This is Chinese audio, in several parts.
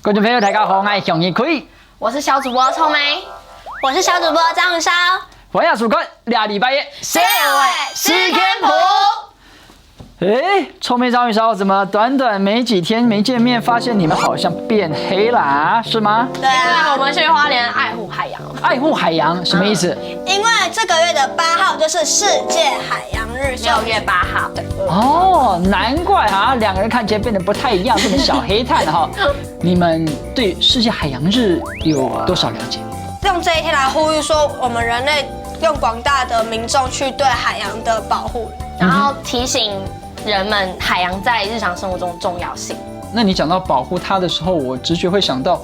观众朋友，大家好，我是向义奎，我是小主播臭梅，我是小主播张文烧。欢迎收看2礼拜的社会时间谱。臭梅张宇烧，怎么短短没几天没见面，发现你们好像变黑了啊？是吗？对啊，我们去花莲爱护海洋。爱护海洋什么意思？因为这个月的8号就是世界海洋日，6月8号。哦，难怪啊，两个人看起来变得不太一样，这么小黑炭哈。你们对世界海洋日有多少了解？用这一天来呼吁说，我们人类用广大的民众去对海洋的保护，然后提醒人们海洋在日常生活中的重要性。那你讲到保护它的时候，我直觉会想到，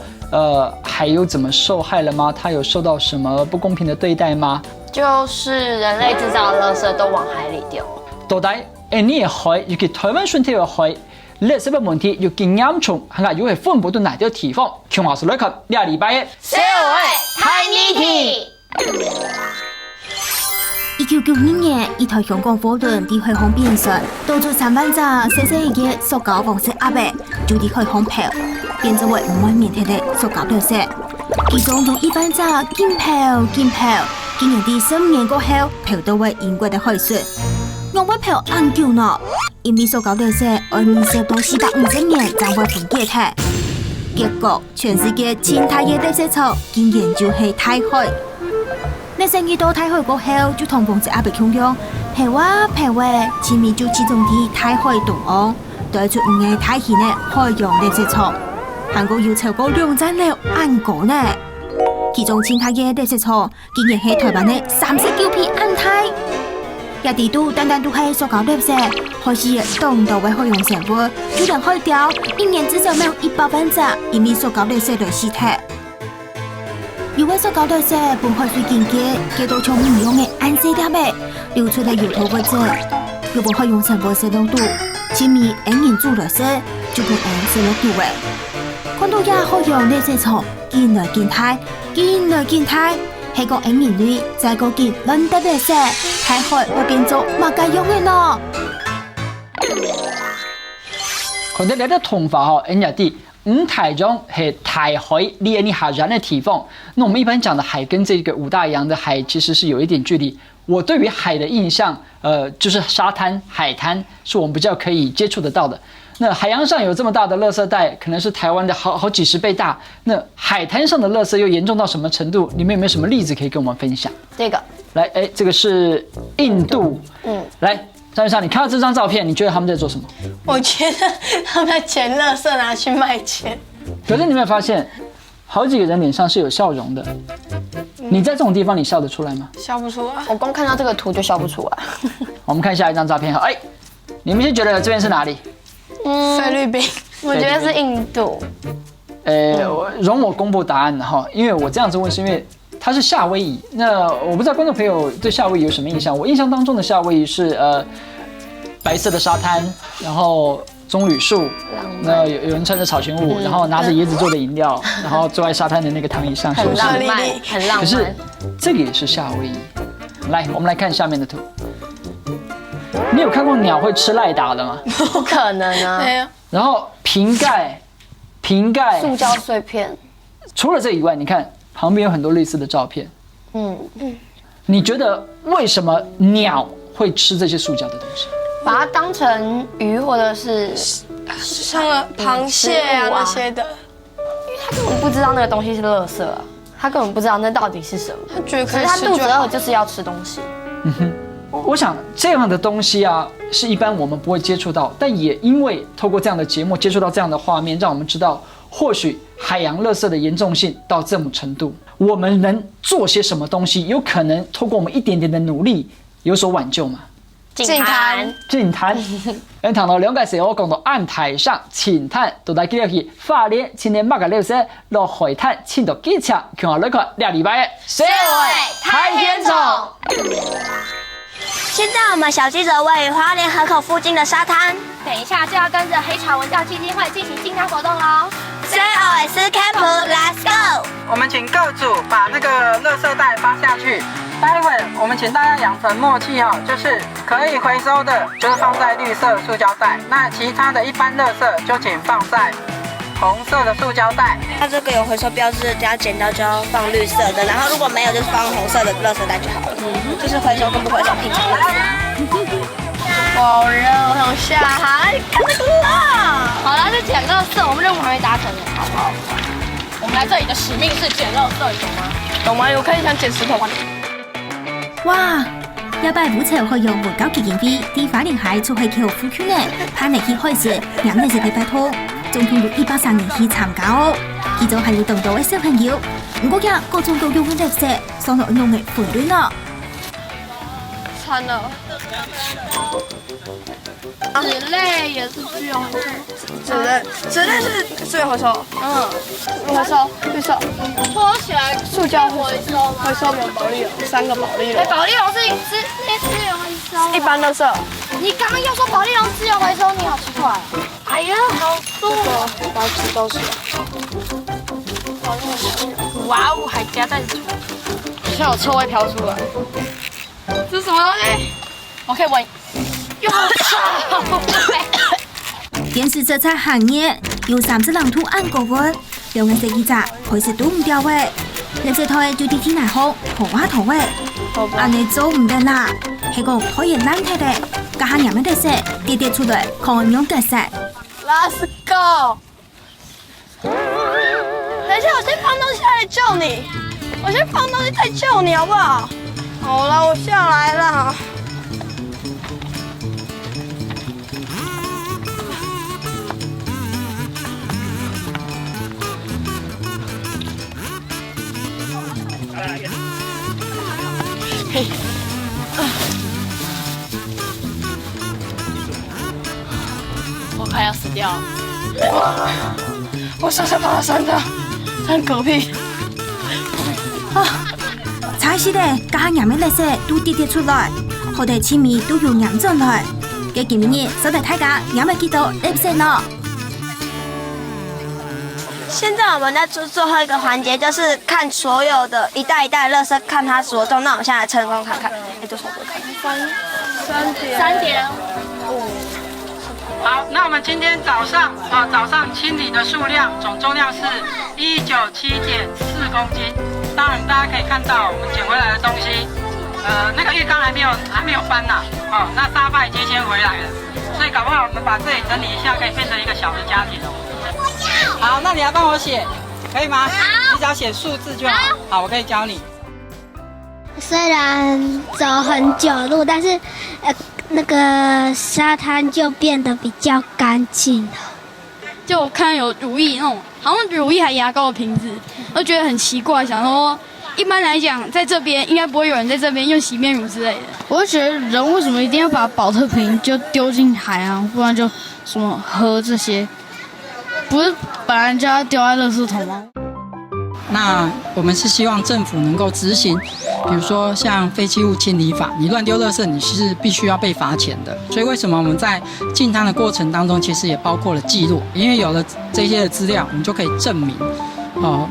海有怎么受害了吗？它有受到什么不公平的对待吗？就是人类制造的垃圾都往海里丢。到底你的海，尤其台灣本地嘅海，垃圾嘅問題有幾嚴重？係咪又係分布到哪啲地方？強話是來看2禮拜嘅社會太議題。1992年，一台香港貨輪喺海空變身，導致3萬隻細細嘅塑膠黃色鴨貝就喺海空漂，變成為唔可免提嘅塑膠垃圾。其中有1萬隻緊漂，竟然喺10年過後漂到為英國嘅海水。我會漂很久呢，因為塑膠垃圾要延續到450年才會分解體。結果，全世界前大嘅垃圾場竟然就係大海。那生意到大海過後，就同房子阿伯共用，平話，前面就集中喺大海東岸，對出唔係大氣呢海洋垃圾場，韓國要超過2萬粒安個呢，其中前大嘅垃圾場竟然係台灣嘅39片安泰，一啲都單都係塑膠垃圾，開始動到為海洋生活，就連海雕一年至少沒有100%因為塑膠垃圾來死體。有位塑膠垃圾本海水經過到從唔用嘅暗色點嘅流出嚟油頭或者有本海洋生活水濃度，前面人做垃圾就本水濃度嘅。看到呀海洋垃圾場見來見睇，係講人類在嗰件亂得垃圾，大海會變做乜嘅樣嘅呢？可能你的統法哈，人家啲。台中是台海離你海遠的地方，那我們一般講的海跟這個五大洋的海其實是有一點距離。我對於海的印象，就是沙灘、海灘是我們比較可以接觸得到的。那海洋上有這麼大的垃圾袋，可能是台灣的好幾十倍大。那海灘上的垃圾又嚴重到什麼程度？你們有沒有什麼例子可以跟我們分享？這個，來，這個是印度，來。張醫生，你看到這張照片，你覺得他們在做什麼？我覺得他們在撿垃圾拿去賣錢。可是你有沒有發現，好幾個人臉上是有笑容的？你在這種地方，你笑得出來嗎？笑不出來。我光看到這個圖就笑不出來。我們看下一張照片哈，你們先覺得這邊是哪裡？菲律賓，我覺得是印度。容我公布答案哈，因為我這樣子問是因為。它是夏威夷，那我不知道觀眾朋友對夏威夷有什麼印象？我印象當中的夏威夷是白色的沙灘，然後棕櫚樹，那有人穿着草裙舞，然後拿着椰子做的飲料，然後坐在沙灘的那個躺椅上休息，很浪漫，很浪漫。可是這個也是夏威夷。來，我們來看下面的圖。你有看過鳥會吃賴打的嗎？不可能啊！沒有。然後瓶蓋，塑膠碎片。除了這以外，你看。旁邊有很多類似的照片，你覺得為什麼鳥會吃這些塑膠的東西？把它當成魚或者是像螃蟹啊那些的，因為它根本不知道那個東西是垃圾啊，它根本不知道那到底是什麼，它覺得可以它吃就好。肚子餓就是要吃東西。我想這樣的東西啊，是一般我們不會接觸到，但也因為透過這樣的節目接觸到這樣的畫面，讓我們知道。或許海洋垃圾的嚴重性到這麼程度，我們能做些什麼東西？有可能透過我們一點點的努力有所挽救嗎？淨灘，因堂頭兩個時候講到岸台上淺灘，都在記錄起花蓮青年馬甲垃圾落海灘青島機場，看下來看2禮拜的社會太嚴重。現在我們小記者位於花蓮河口附近的沙灘，等一下就要跟着黑潮文教基金會進行淨灘活動嘍。COS Camp Let's Go！我們請各組把那個垃圾袋發下去。待會我們請大家養成默契哦，就是可以回收的，就是放在綠色塑膠袋；那其他的一般垃圾就請放在红色的塑胶袋。它这个有回收标志，只要捡到就要放绿色的，然后如果没有就是放红色的垃圾袋就好了。就是回收跟不回收平常垃圾。好热，我想下海，看这个啦！好了，是捡垃圾，我们任务还没达成呢，好不好？我们来这里的使命是捡垃圾，懂吗？懂吗？我可以想捡石头吗？哇！一百五才可用援交基金會啲花蓮海出去橋副區呢，攀嚟去開始，讓人食地拜託，總共有130人去參加哦。其中還有更多嘅小朋友，唔過呀，各種各樣嘅特色，上到濃嘅混亂啦。惨了。纸类也是资源回收，纸类是资源回收，回收绿色，搓起来塑胶回收吗？回收没有保利龙，3个保利龙，保利龙是资源回收。一般垃圾。你刚刚又说保利龙资源回收，你好奇怪。哎呀，好多。把纸倒起来。哇哦，还夹在里面，像有臭味飘出来。这是什么东西？我可以闻。又好臭！電視這餐行業有30人圖按個溫，2個設計者開始都唔掉位，垃圾台就啲天嚟好紅花頭位，按你做唔得啦，係個可以難睇嘅，家下人們的色跌跌出來，看用得色。Let's go！ 等一下，我先放東西下來救你，我先放東西再救你，好不好？好了，我下來了。我快要死掉了。我傻傻爬到山上，很嗝屁。踩死咧，家下人們的色都跌跌出來，後台前面都要飲進來，嘅見面嘢手提睇下，有冇見到垃圾呢？现在我们在做最後一個環節，就是看所有的一袋一袋垃圾，看它着重。那我們現在來稱重看看，多少個？3.5。好，那我们今天早上清理的数量总重量是197.4公斤。当然，大家可以看到我们捡回来的东西，那个浴缸还没有翻呐，那沙发已经先回来了，所以搞不好我们把这里整理一下，可以变成一个小的家庭哦。好，那你来帮我写，可以吗？好，你只要写数字就好。好，我可以教你。虽然走很久路，但是那个沙滩就变得比较干净了。就我看有乳液那种，好像乳液还牙膏的瓶子，我觉得很奇怪，想说一般来讲，在这边应该不会有人在这边用洗面乳之类的。我就觉得人为什么一定要把保特瓶就丢进海啊，不然就什么喝这些，不是本来就要丢在垃圾桶吗？那我们是希望政府能够执行，比如说像废弃物清理法，你乱丢垃圾你是必须要被罚钱的。所以为什么我们在进滩的过程当中，其实也包括了记录，因为有了这些的资料，我们就可以证明，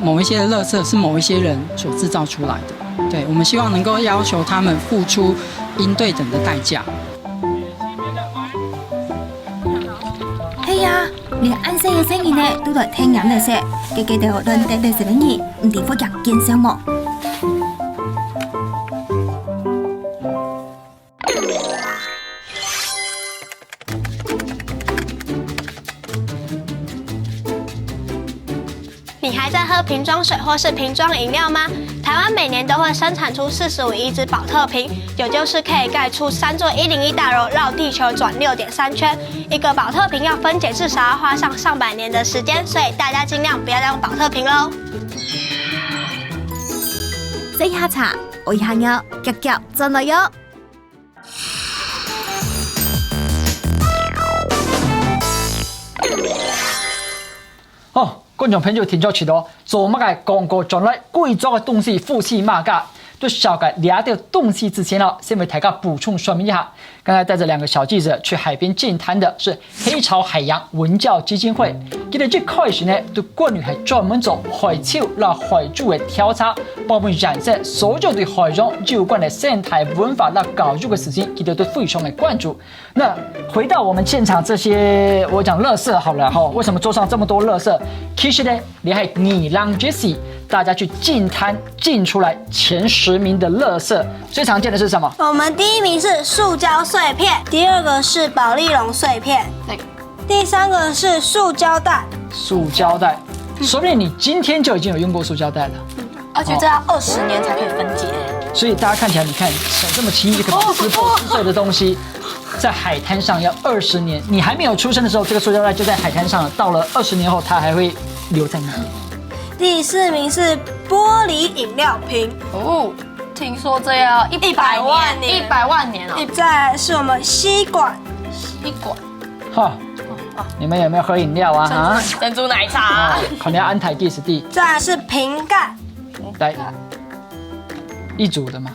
某一些的垃圾是某一些人所制造出来的。对，我们希望能够要求他们付出应对等的代價。係啊，連安西嘅聲音呢都來聽飲嘅聲，嘅記得亂掟嘅食嘅嘢，唔掂忽人見上網。你还在喝瓶装水或是瓶装饮料吗？台湾每年都会生产出45亿只保特瓶，也就是可以盖出3座101大楼，绕地球转6.3圈。一个保特瓶要分解，至少要花上上百年的时间，所以大家尽量不要再用保特瓶喽。這一下茶，我一下藥，夾夾真係藥。哦，觀眾朋友聽咗知道，做乜嘅廣告將來貴族嘅東西富士馬噶，对小改俩的东西之前呢，先为大家补充说明一下。刚才带着2个小记者去海边净滩的是黑潮海洋文教基金会，佢哋最开始呢，对过年系专门做海草啦、海珠嘅调查，包括染色所有对海洋有关的生态文化啦、教育嘅事情，佢哋都非常的关注。那回到我们现场这些，我讲垃圾好了哈，为什么桌上这么多垃圾？其实呢，你还你让 Jessie 大家去净滩净出来前10名的垃圾，最常见的是什么？我们第1名是塑胶碎片，第2个是保丽龙碎片，第3个是塑胶袋。塑胶袋，说不定你今天就已经有用过塑胶袋了。而且这要20年才可以分解。所以大家看起来，你看手这么轻易就可以把撕碎的东西，在海滩上要20年。你还没有出生的时候，这个塑胶袋就在海滩上了。到了20年后，它还会留在那里。第4名是玻璃饮料瓶，听说这要100万年，100万年哦。再来是我们吸管，哈，你们有没有喝饮料啊？珍珠奶茶，可能要安台第10地。再来是瓶盖，来，一组的嘛。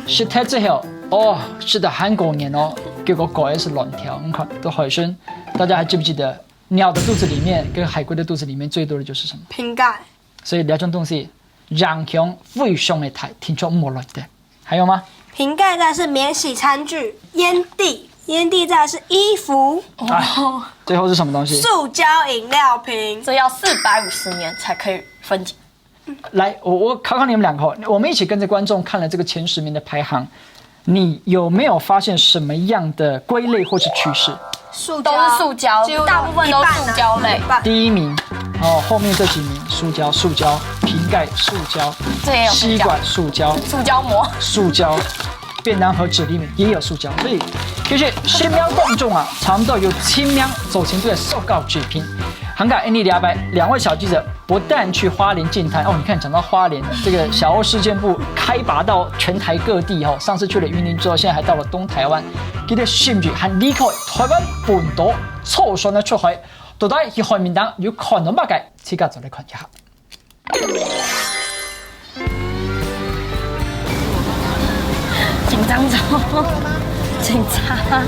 是睇之後，哦，是的，韓國人哦，結果改的是卵條。你看，都海參，大家還記不記得鳥的肚子裡面跟海龜的肚子裡面最多的就是什麼？瓶蓋。所以兩種東西，讓向非常的大，聽說冇落的。還有嗎？瓶蓋再來是免洗餐具，煙蒂再來是衣服。最後是什麼東西？塑膠飲料瓶，这要450年才可以分解。來，我考考你們兩個，我們一起跟着觀眾看了這個前10名的排行，你有沒有發現什麼樣的歸類或是趨勢？都是塑胶，大部分都是塑胶类。第1名哦，後面這幾名塑膠，瓶蓋塑膠，吸管塑膠，塑膠膜，塑膠，便當盒紙裡面也有塑膠，所以其實10名當中啊，差不多有7名走進這個塑膠製品。涵蓋 Andy 2位小記者不但去花蓮淨灘哦，你看講到花蓮這個小歐事件部開拔到全台各地哦，上次去了雲林之後，現在還到了東台灣，佢哋甚至還離開台灣本島抽選咗出去，到底佢海面當有可能乜嘅？此刻就嚟看一下。緊張中，緊張。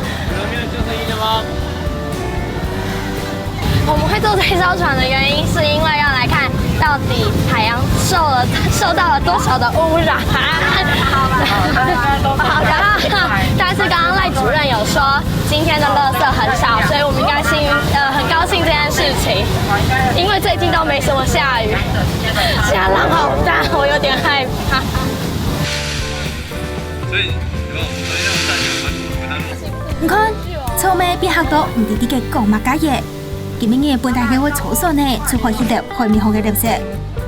我们会坐这艘船的原因，是因为要来看到底海洋受到了多少的污染。好吧，但是刚刚赖主任有说，今天的垃圾很少，所以我们应该很高兴这件事情，因为最近都没什么下雨，现在浪好大，我有点害怕。所以，唔看，草莓變黑到唔哋啲嘅講物家嘢。今年嘅本大嘅會草率呢，出海去入海面學嘅垃圾，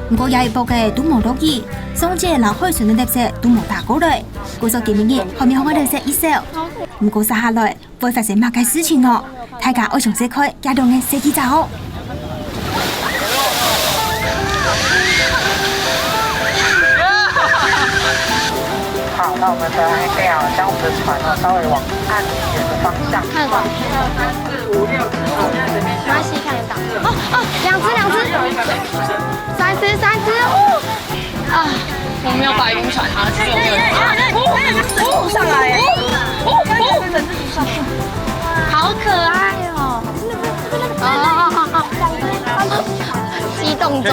唔過有一部嘅都冇落意，上屆流海船嘅垃圾都冇打過來，故所今年嘅海面學嘅垃圾一少，唔過接下來會發生乜嘅事情咯？大家愛詳細看家長嘅設計就好。好，那我們的預備好，將我們的船稍微往岸邊的方向。看吧。3、4、5、6、7、8，現在這邊下。沒關係，看得到。兩隻。3隻，啊！我沒有把暈船，其實我沒有。上來！好可愛哦！激動中。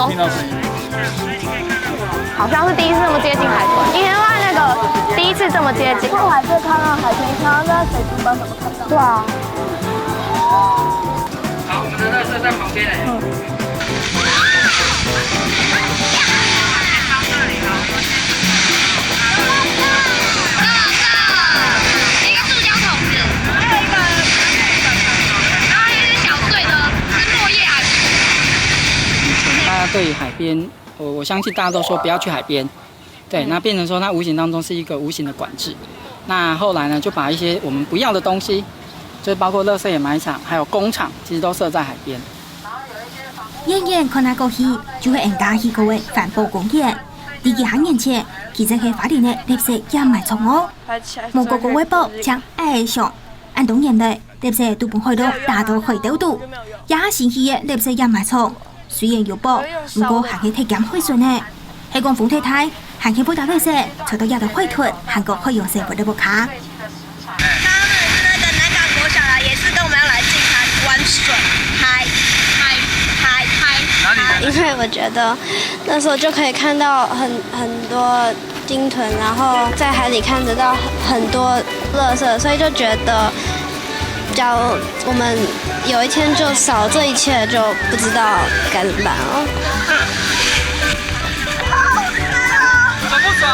好像是第一次這麼接近海豚，以前的話那個第一次這麼接近。後海就看到海豚，看到那水族館怎麼看到？對啊。好，我們的垃圾在旁邊嘞。一個塑膠桶子，還有一個，然後一隻小碎的，是落葉還是？大家對於海邊。我相信大家都說不要去海邊，對，那變成說它無形當中是一個無形的管制。那後來呢，就把一些我們不要的東西，就包括垃圾掩埋場，還有工廠，其實都設在海邊。遠遠看那個戲，就會人家去嗰個環保公園。第幾行年前，其實係發現嘅垃圾掩埋場哦。某個微博將愛上，按當年來垃圾都本海到達到海島度，也新起嘅垃圾掩埋場。雖然有報，不過還係體檢會順呢。喺海港风太太，韩国不打绿色，找到亚的海豚，韩国会用谁不得不卡？他们是那个南港国小的，也是跟我们要来进滩玩水，嗨。因为我觉得那时候就可以看到很多鲸豚，然后在海里看得到很多垃圾，所以就觉得，假如我们有一天就少这一切，就不知道该怎么办了。爽不爽？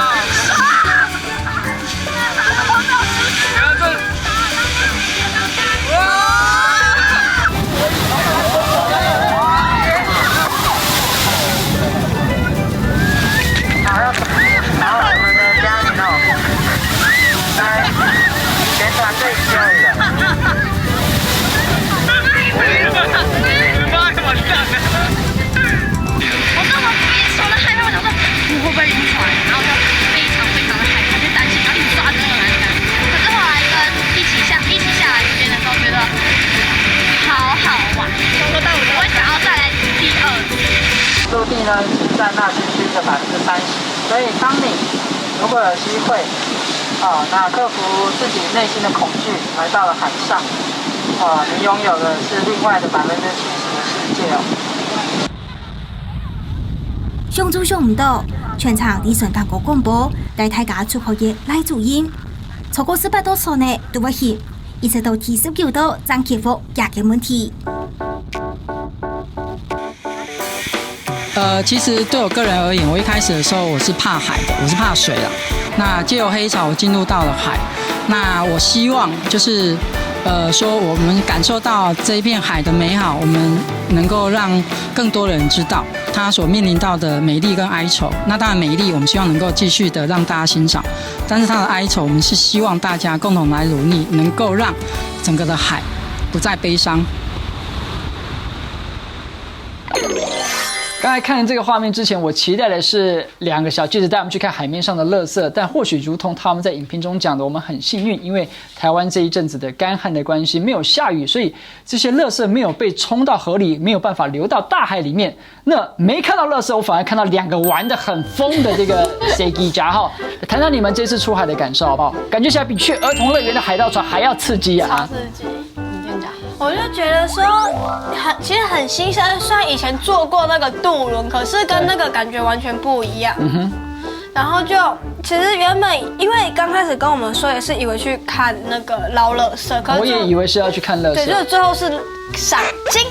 陆地呢是占纳区的30%，所以当你如果有机会，那克服自己内心的恐惧，来到了海上，你拥有的是另外的70%的世界哦。上主上唔到，全场理顺港国广播带大家出學嘅拉主音，超過18度所呢都會熱，一直到29度，將克服亞嘅問題。其實對我個人而言，我一開始的時候我是怕海的，我是怕水啦。那藉由黑潮，我進入到了海。那我希望就是說我們感受到這一片海的美好，我們能夠讓更多人知道它所面臨到的美麗跟哀愁。那當然美麗，我們希望能夠繼續的讓大家欣賞，但是它的哀愁，我們是希望大家共同來努力，能夠讓整個的海不再悲傷。刚才看了这个画面之前，我期待的是2个小记者带我们去看海面上的垃圾，但或许如同他们在影片中讲的，我们很幸运，因为台湾这一阵子的干旱的关系，没有下雨，所以这些垃圾没有被冲到河里，没有办法流到大海里面。那没看到垃圾，我反而看到2个玩得很疯的这个 Segi 家哈，谈谈你们这次出海的感受好不好？感觉起来比去儿童乐园的海盗船还要刺激啊！刺激。我就觉得说其实很新鲜，虽然以前坐过那个渡轮，可是跟那个感觉完全不一样。然后就其实原本因为刚开始跟我们说也是以为去看那个捞垃圾，可是我也以为是要去看垃圾，对，就最后是赏金，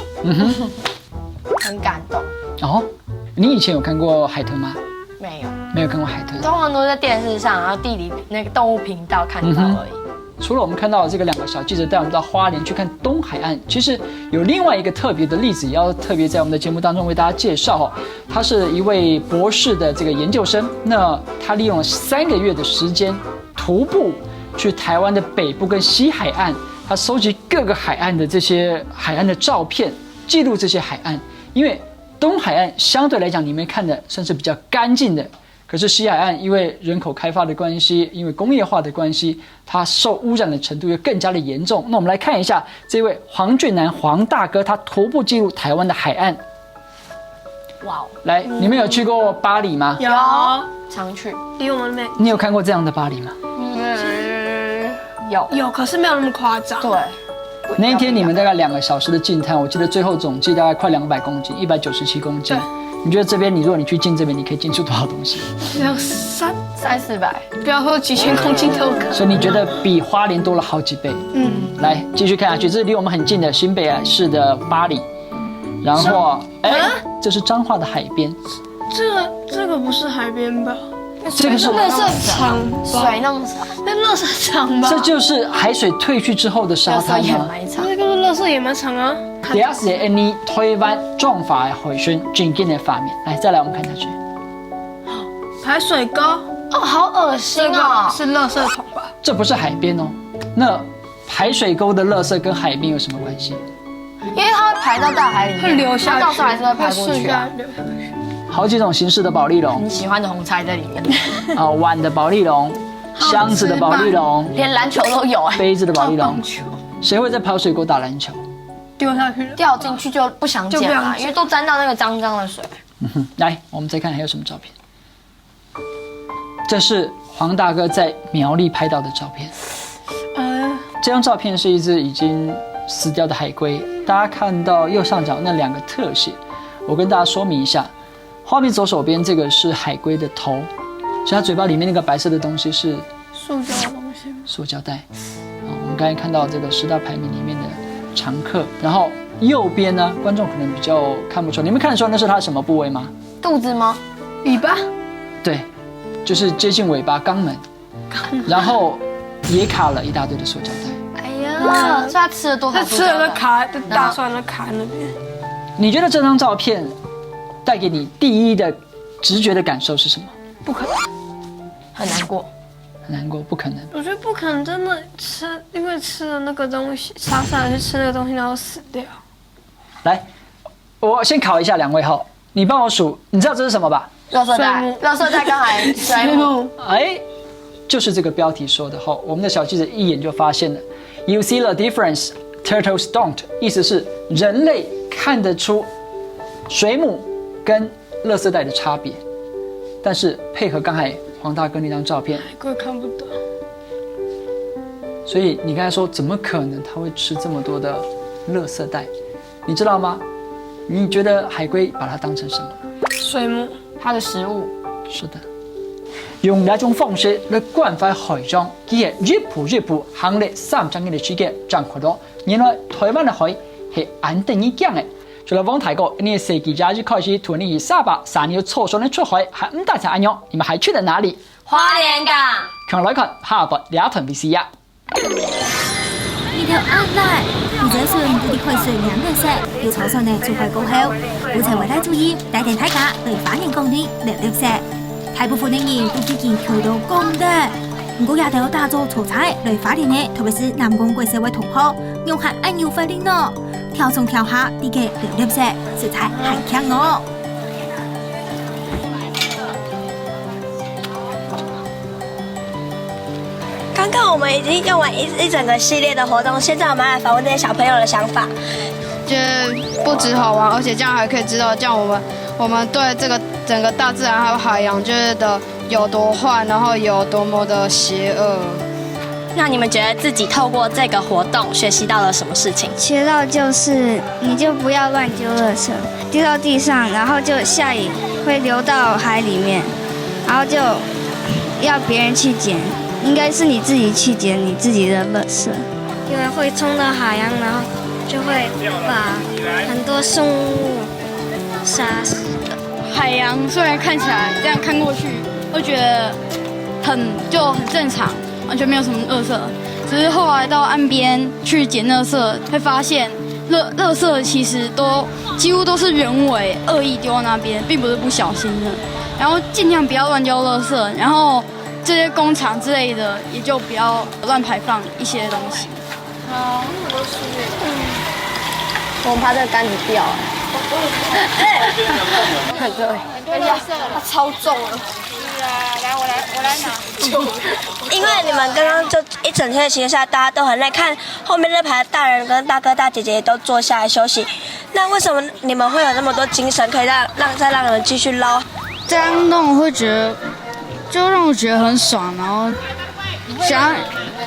很感动。哦，你以前有看过海豚吗？没有，没有看过海豚，通常都是在电视上，然后地理那个动物频道看到而已。除了我们看到这个2个小记者带我们到花莲去看东海岸，其实有另外一个特别的例子，也要特别在我们的节目当中为大家介绍。他是一位博士的这个研究生，那他利用了3个月的时间，徒步去台湾的北部跟西海岸，他收集各个海岸的这些海岸的照片，记录这些海岸。因为东海岸相对来讲，你们看的算是比较干净的。可是西海岸因为人口开发的关系，因为工业化的关系，它受污染的程度又更加的严重。那我们来看一下这位黄俊南黄大哥，他徒步进入台湾的海岸。哇！来，你们有去过巴黎吗？有，常去。离我们那边。你有看过这样的巴黎吗？有，可是没有那么夸张。对。那一天你们大概2个小时的进滩，我记得最后总计大概快200公斤，197公斤。你觉得这边如果你去进这边，你可以进出多少东西？有300-400，不要说几千公斤都可以。所以你觉得比花莲多了好几倍？来继续看下去，这是离我们很近的新北市的巴黎，然后这是彰化的海边。这个不是海边吧？这个是垃圾场，水那么少，那垃圾场吧？这就是海水退去之后的沙滩吗？那个是垃圾掩埋场啊。第二是你台湾种法的回旋紧紧的画面，来再来我们看下去。排水沟哦，好恶心哦！是垃圾桶吧？这不是海边哦。那排水沟的垃圾跟海边有什么关系？因为它会排到大海里面，会流下去，到时候还是会排过去啊。好几种形式的保丽龙，你喜欢的红菜在里面。碗的保丽龙，箱子的保丽龙，连篮球都有哎。杯子的保丽龙，谁会在排水沟打篮球？丢下去，掉进去就不想捡了，因为都沾到那个脏脏的水。来，我们再看还有什么照片。这是黄大哥在苗栗拍到的照片。这张照片是一只已经死掉的海龟。大家看到右上角那2个特写，我跟大家说明一下。画面左手边这个是海龟的头，所以它嘴巴里面那个白色的东西是塑胶的东西。塑胶袋。我们刚才看到这个10大排名里面的常客，然后右边呢，观众可能比较看不出，你们看得出那是它什么部位吗？肚子吗？尾巴？对，就是接近尾巴肛门，然后也卡了一大堆的塑胶袋。哎呀，所以他吃了多少？他吃了个卡，大蒜的卡那边。你觉得这张照片带给你第一的直觉的感受是什么？不可能，很难过。很难过，不可能。我觉得不可能真的吃，因为吃了那个东西，傻傻的去吃那个东西，然后死掉。来，我先考一下2位哈，你帮我数，你知道这是什么吧？垃圾袋，垃圾袋刚才水母。哎，就是这个标题说的哈，我们的小记者一眼就发现了。You see the difference, turtles don't， 意思是人类看得出水母跟垃圾袋的差别，但是配合刚才黄大哥那张照片，海龟看不到。所以你刚才说怎么可能他会吃这么多的垃圾袋？你知道吗？你觉得海龟把它当成什么？水母，它的食物。是的。用那種方式來關懷海洋，佢係越步行嚟3張嘅區嘅掌握到，原來台灣嘅海係安定一樣嘅。除了汪太哥，你設計家就開始同你沙巴3年初上的出海，還唔大成安樣，你們還去了哪裡？花蓮港。強來看下個2團 VC 啊！呢條鴨奶，唔只算佢哋海水兩嘅色，要初上嘅出海過後，會齊為大注意帶定大家對反應講啲綠色。大部分的人都已經去到公的，不過也都打造出彩來發電嘅，特別是南公貴社會同學，用下按鈕發電咯，跳上跳下，啲嘅綠色色彩很強哦。刚刚我们已经用完一整个系列的活动，现在我们来访问这些小朋友的想法。觉得不止好玩，而且这样还可以知道，这样我们对这个整个大自然还有海洋觉得有多坏，然后有多么的邪恶。那你们觉得自己透过这个活动学习到了什么事情？学到就是你就不要乱丢垃圾，丢到地上，然后就下雨会流到海里面，然后就要别人去捡，应该是你自己去捡你自己的垃圾，因为会冲到海洋，然后就会把很多生物杀死。海洋虽然看起来这样看过去会觉得很正常，完全没有什么垃圾，只是后来到岸边去捡垃圾，会发现垃圾其实几乎都是人为恶意丢到那边，并不是不小心的。然后尽量不要乱丢垃圾，然后这些工厂之类的也就不要乱排放一些东西。我们怕这个杆子掉了。对，它超重了。来，我来拿。因为你们刚刚就一整天的行程下，大家都很累，看后面那排大人跟大哥大姐姐也都坐下来休息。那为什么你们会有那么多精神，可以让你们继续捞？这样弄会觉得，就让我觉得很爽，然后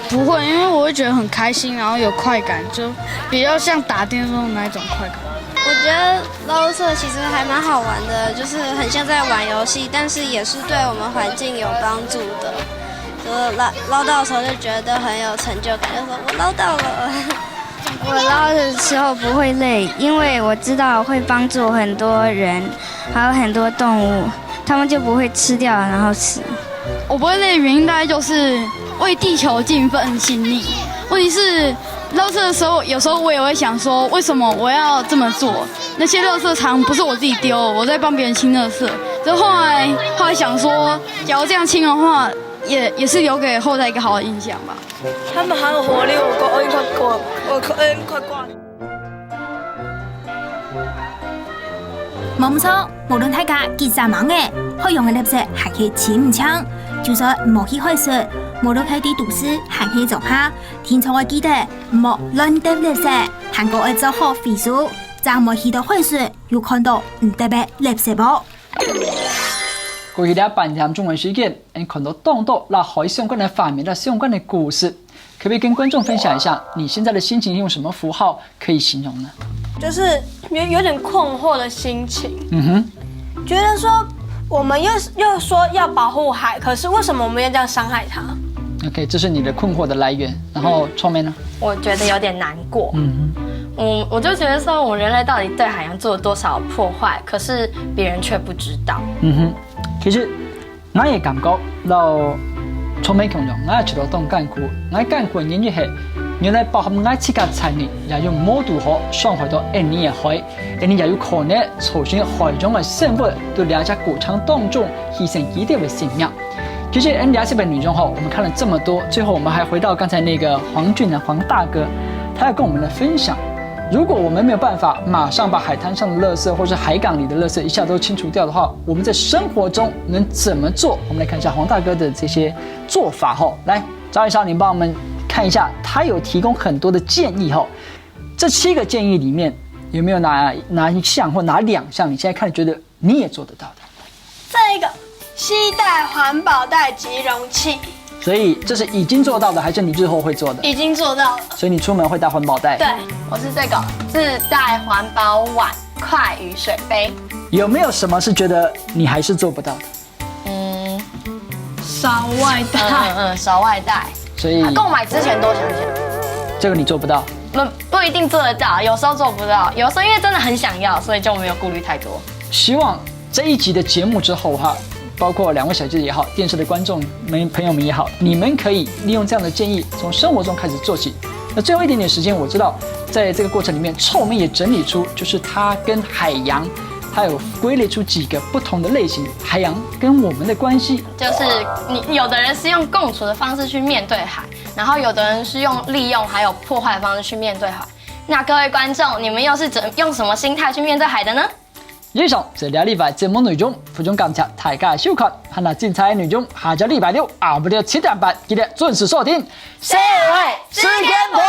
不会，因为我会觉得很开心，然后有快感，就比较像打电动那一种快感。我觉得捞圾其实还蛮好玩的，就是很像在玩游戏，但是也是对我们环境有帮助的。就是捞到的时候就觉得很有成就感，就说我捞到了。我捞的时候不会累，因为我知道会帮助很多人，还有很多动物，他们就不会吃掉然后死。我不会累的原因大概就是为地球尽份心力。问题是捞圾的时候，有时候我也会想说，为什么我要这么做？那些垃圾场不是我自己丢，我在帮别人清垃圾。就后来想说，假如这样清的话，也是留给後代一個好的印象吧。他们好有活力，我快挂了。冇錯，無論大家幾啥忙嘅，海洋嘅垃圾還可以清唔清？就算冇去海水，冇到喺啲都市，還可以做下。天窗要記得冇亂丟垃圾，韓國要做好廢書，就冇去到海水，又看到唔特別垃圾噃。過去呢半點鐘嘅時間，你看到當多那海相關的發明、那相關的故事，可不可以跟觀眾分享一下你現在的心情？用什麼符號可以形容呢？就是有點困惑的心情。覺得說我們又說要保護海，可是為什麼我們要這樣傷害它 ？OK， 這是你的困惑的來源。然後聰明呢？我覺得有點難過。我就覺得說，我們人類到底對海洋做了多少破壞，可是別人卻不知道。其實我也感覺到聰明強壯，我也覺得當艱苦，我艱苦嘅原因係原來包含我自己產業，也有某度可傷害到印尼嘅海，印尼也有可能造成海中嘅生物對兩家過程當中犧牲一定嘅性命。其實2這本女中後，我們看了這麼多，最後我們還回到剛才那個黃俊的黃大哥，他要跟我們的分享。如果我們沒有辦法馬上把海灘上的垃圾或是海港裡的垃圾一下都清除掉的話，我們在生活中能怎麼做？我們來看一下黃大哥的這些做法後，來張醫生，你幫我們看一下，他有提供很多的建議後，這7個建議裡面有沒有哪一項或哪2項你現在看覺得你也做得到的？這個攜帶環保袋及容器。所以這是已經做到的，還是你日後會做的？已經做到了。所以你出門會帶環保袋？對，我是這個自帶環保碗、筷與水杯。有沒有什麼是覺得你還是做不到的？少外帶。少外帶。所以購買之前多想想。這個你做不到？不一定做得到，有時候做不到，有時候因為真的很想要，所以就沒有顧慮太多。希望這一集的節目之後哈，包括2位小姐也好，電視的觀眾朋友們也好，你們可以利用這樣的建議，從生活中開始做起。那最後一點點時間，我知道在這個過程裡面，臭妹也整理出，就是它跟海洋，它有歸類出幾個不同的類型，海洋跟我們的關係。就是你有的人是用共處的方式去面對海，然後有的人是用利用還有破壞的方式去面對海。那各位觀眾，你們又是用什麼心態去面對海的呢？以上這2禮拜節目內容，非常感謝大家收看，看那精彩內容，下週禮拜6下午的7點半記得準時收聽。社會事件簿，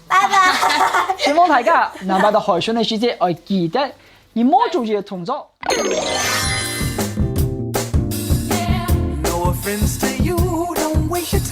拜拜。希望大家能把到海上的世界要記得以某種嘅動作。No offense to you, don't waste your time.